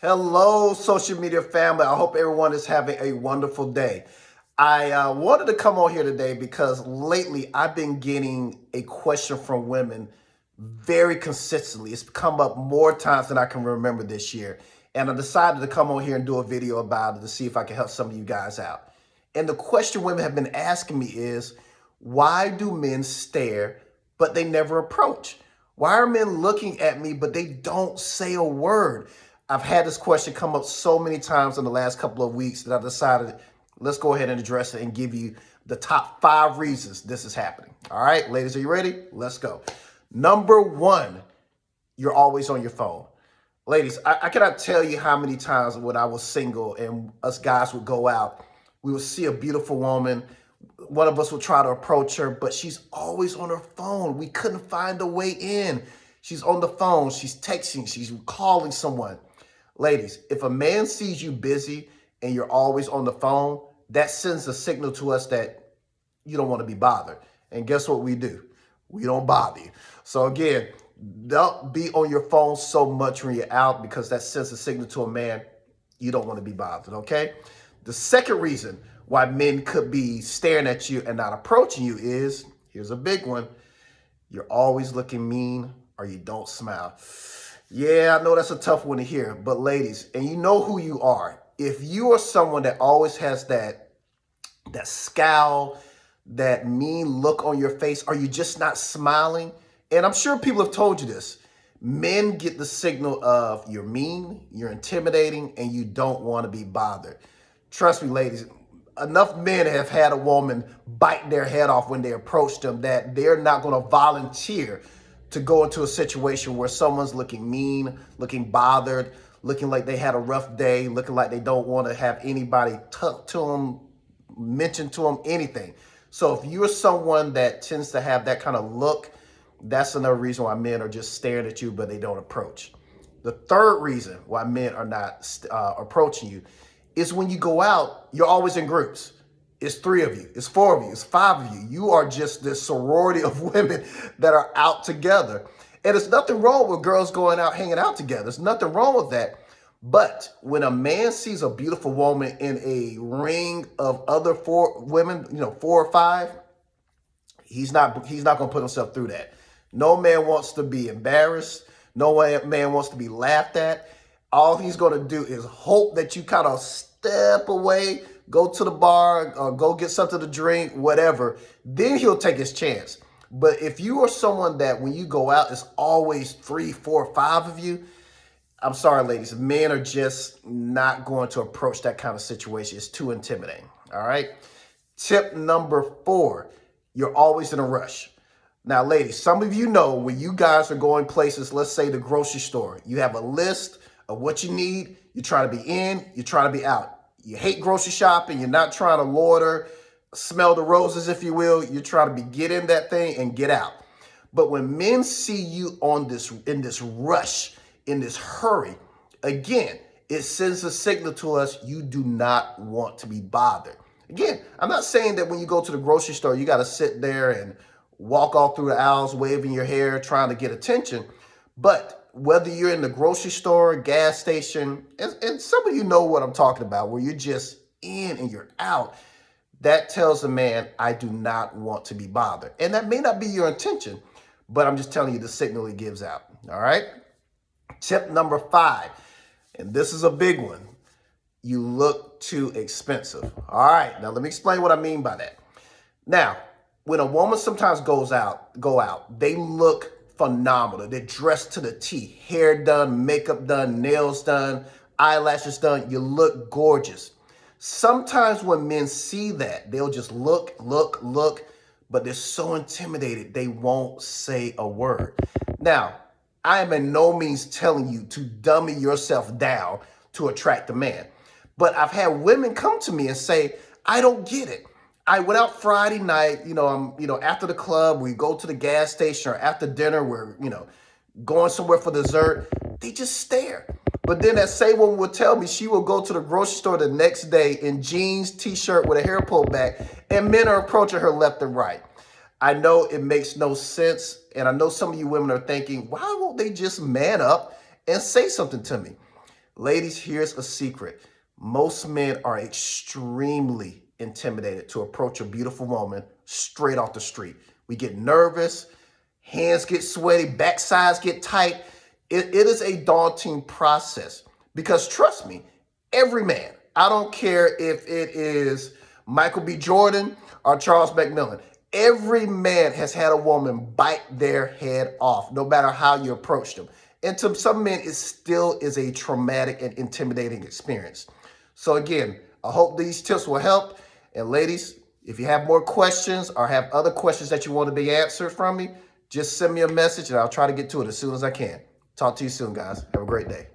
Hello, social media family. I hope everyone is having a wonderful day. I wanted to come on here today because lately I've been getting a question from women very consistently. It's come up more times than I can remember this year. And I decided to come on here and do a video about it to see if I can help some of you guys out. And the question women have been asking me is, why do men stare but they never approach? Why are men looking at me but they don't say a word? I've had this question come up so many times in the last couple of weeks that I decided let's go ahead and address it and give you the top 5 reasons this is happening. All right, ladies, are you ready? Let's go. Number 1, you're always on your phone. Ladies, I cannot tell you how many times when I was single and us guys would go out, we would see a beautiful woman. One of us would try to approach her, but she's always on her phone. We couldn't find a way in. She's on the phone, she's texting, she's calling someone. Ladies, if a man sees you busy and you're always on the phone, that sends a signal to us that you don't want to be bothered. And guess what we do? We don't bother you. So again, don't be on your phone so much when you're out because that sends a signal to a man you don't want to be bothered, okay? The second reason why men could be staring at you and not approaching you is, here's a big one, you're always looking mean or you don't smile. Yeah, I know that's a tough one to hear, but ladies, and you know who you are. If you are someone that always has that scowl, that mean look on your face, are you just not smiling? And I'm sure people have told you this. Men get the signal of you're mean, you're intimidating, and you don't want to be bothered. Trust me, ladies, enough men have had a woman bite their head off when they approach them that they're not going to volunteer to go into a situation where someone's looking mean, looking bothered, looking like they had a rough day, looking like they don't want to have anybody talk to them, mention to them, anything. So if you're someone that tends to have that kind of look, that's another reason why men are just staring at you, but they don't approach. The third reason why men are not approaching you is when you go out, you're always in groups. It's 3 of you, it's 4 of you, it's 5 of you. You are just this sorority of women that are out together. And there's nothing wrong with girls going out, hanging out together. There's nothing wrong with that. But when a man sees a beautiful woman in a ring of other 4 women, 4 or 5, he's not going to put himself through that. No man wants to be embarrassed. No man wants to be laughed at. All he's going to do is hope that you kind of step away, go to the bar, or go get something to drink, whatever. Then he'll take his chance. But if you are someone that when you go out, it's always 3, 4, 5 of you, I'm sorry, ladies, men are just not going to approach that kind of situation. It's too intimidating, all right? Tip number 4, you're always in a rush. Now, ladies, some of you know when you guys are going places, let's say the grocery store, you have a list of what you need. You try to be in, you try to be out. You hate grocery shopping. You're not trying to loiter, smell the roses, if you will. You're trying to get in that thing and get out. But when men see you in this rush, in this hurry, again, it sends a signal to us you do not want to be bothered. Again, I'm not saying that when you go to the grocery store, you got to sit there and walk all through the aisles, waving your hair, trying to get attention. But whether you're in the grocery store, gas station, and some of you know what I'm talking about, where you're just in and you're out, that tells a man, I do not want to be bothered. And that may not be your intention, but I'm just telling you the signal he gives out. All right? Tip number 5, and this is a big one. You look too expensive. All right, now let me explain what I mean by that. Now, when a woman sometimes go out, they look phenomenal. They're dressed to the T, hair done, makeup done, nails done, eyelashes done. You look gorgeous. Sometimes when men see that, they'll just look, but they're so intimidated, they won't say a word. Now, I am in no means telling you to dummy yourself down to attract a man. But I've had women come to me and say, I don't get it. I went out Friday night, after the club, we go to the gas station, or after dinner, we're, going somewhere for dessert. They just stare. But then that same woman would tell me she will go to the grocery store the next day in jeans, t-shirt with a hair pulled back, and men are approaching her left and right. I know it makes no sense, and I know some of you women are thinking, why won't they just man up and say something to me? Ladies, here's a secret. Most men are extremely intimidated to approach a beautiful woman straight off the street. We get nervous, hands get sweaty, backsides get tight. It is a daunting process because trust me, every man, I don't care if it is Michael B. Jordan or Charles McMillan, every man has had a woman bite their head off, no matter how you approach them. And to some men, it still is a traumatic and intimidating experience. So again, I hope these tips will help. And ladies, if you have more questions or have other questions that you want to be answered from me, just send me a message and I'll try to get to it as soon as I can. Talk to you soon, guys. Have a great day.